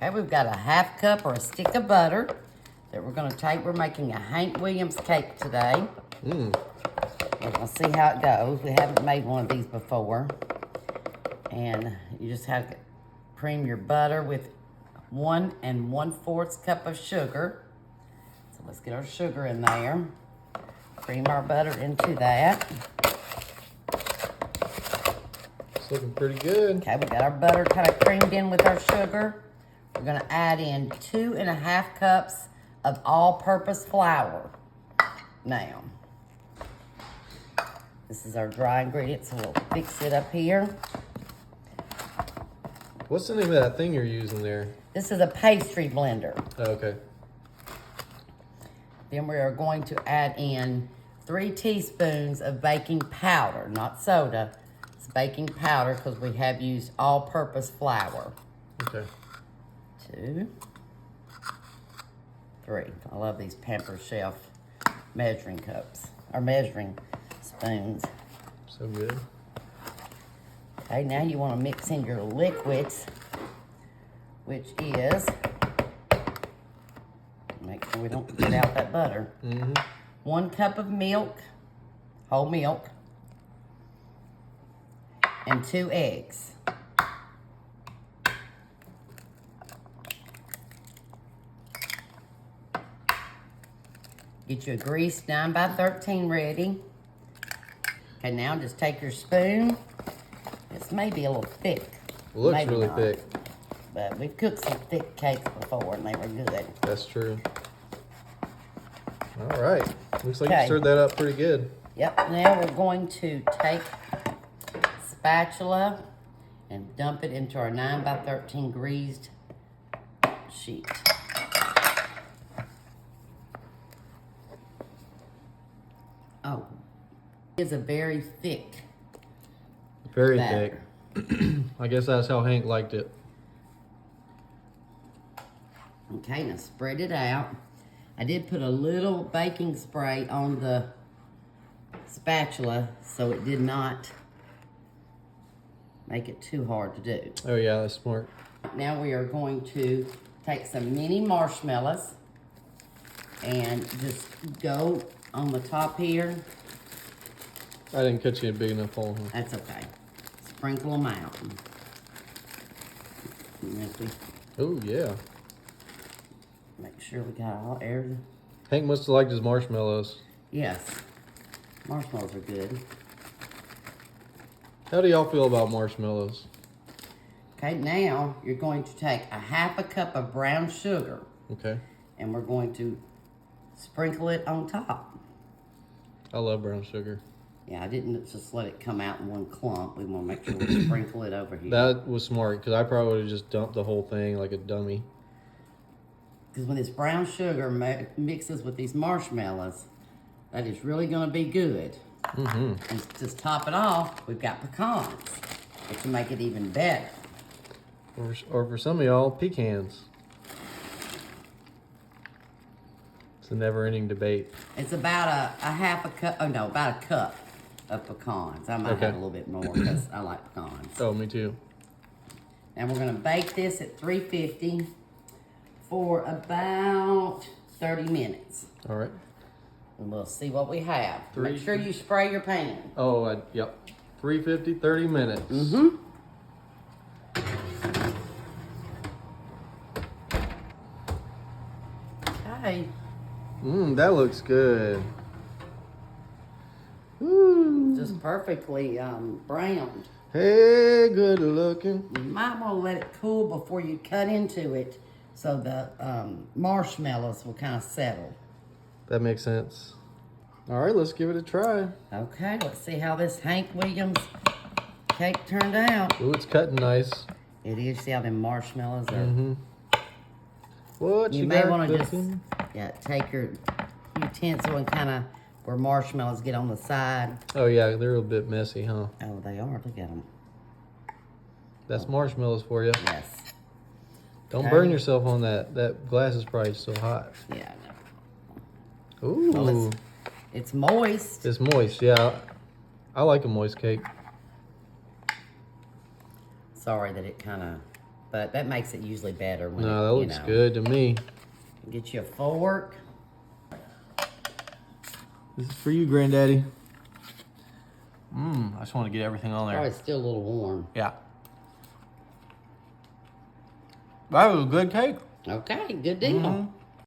Okay, we've got a 1/2 cup or a stick of butter that we're gonna take. We're making a Hank Williams cake today. We're gonna see how it goes. We haven't made one of these before. And you just have to cream your butter with 1 1/4 cup of sugar. So let's get our sugar in there. Cream our butter into that. It's looking pretty good. Okay, we got our butter kind of creamed in with our sugar. We're gonna add in 2 1/2 cups of all-purpose flour now. This is our dry ingredients, so we'll fix it up here. What's the name of that thing you're using there? This is a pastry blender. Oh, okay. Then we are going to add in 3 teaspoons of baking powder, not soda. It's baking powder because we have used all-purpose flour. Okay. 2, 3. I love these Pampers Chef measuring cups, or measuring spoons. So good. Okay, now you want to mix in your liquids, which is, make sure we don't get out that butter. 1 cup of milk, whole milk, and 2 eggs. Get you a greased 9x13 ready. Okay, now just take your spoon. This may be a little thick. It looks Maybe really not. thick. But we've cooked some thick cakes before and they were good. That's true. All right. Looks like you Okay. stirred that up pretty good. Yep, now we're going to take a spatula and dump it into our 9x13 greased sheet. Oh, it's a very thick Very batter. thick. I guess that's how Hank liked it. Okay, now spread it out. I did put a little baking spray on the spatula so it did not make it too hard to do. Oh yeah, that's smart. Now we are going to take some mini marshmallows and just go on the top here. I didn't cut you a big enough hole. Huh? That's okay. Sprinkle them out. Oh yeah. Make sure we got all air. Hank must have liked his marshmallows. Yes, marshmallows are good. How do y'all feel about marshmallows? Okay, now you're going to take a 1/2 cup of brown sugar Okay. and we're going to sprinkle it on top. I love brown sugar. Yeah, I didn't just let it come out in one clump. We want to make sure we sprinkle it over here. That was smart because I probably would have just dumped the whole thing like a dummy. Because when this brown sugar mixes with these marshmallows, that is really going to be good. And just top it off, we've got pecans, which will make it even better. Or for some of y'all, pecans. It's a never-ending debate. It's about a 1/2 cup, oh no, about a cup of pecans. I might Okay. have a little bit more because I like pecans. Oh, me too. And we're going to bake this at 350 for about 30 minutes. All right. And we'll see what we have. Make 350. sure you spray your pan. Oh, yep. 350, 30 minutes. Okay. That looks good. Ooh. Just perfectly browned. Hey, good looking. You might want to let it cool before you cut into it so the marshmallows will kind of settle. That makes sense. All right, let's give it a try. Okay, let's see how this Hank Williams cake turned out. Ooh, it's cutting nice. It is. See how them marshmallows are? What You you may got want to just cooking? take your utensil and kind of where marshmallows get on the side. Oh yeah, they're a bit messy, huh? Oh, they are. Look at them. That's marshmallows for you. Yes. Don't Okay. burn yourself on that. That glass is probably so hot. Yeah. Ooh, Well, it's moist. it's moist. Yeah, I like a moist cake. Sorry that it kind of but that makes it usually better. When No, that it, looks good to me. Get you a fork. This is for you, Granddaddy. I just want to get everything on there. Oh, it's still a little warm. Yeah. That was a good cake. Okay, good deal.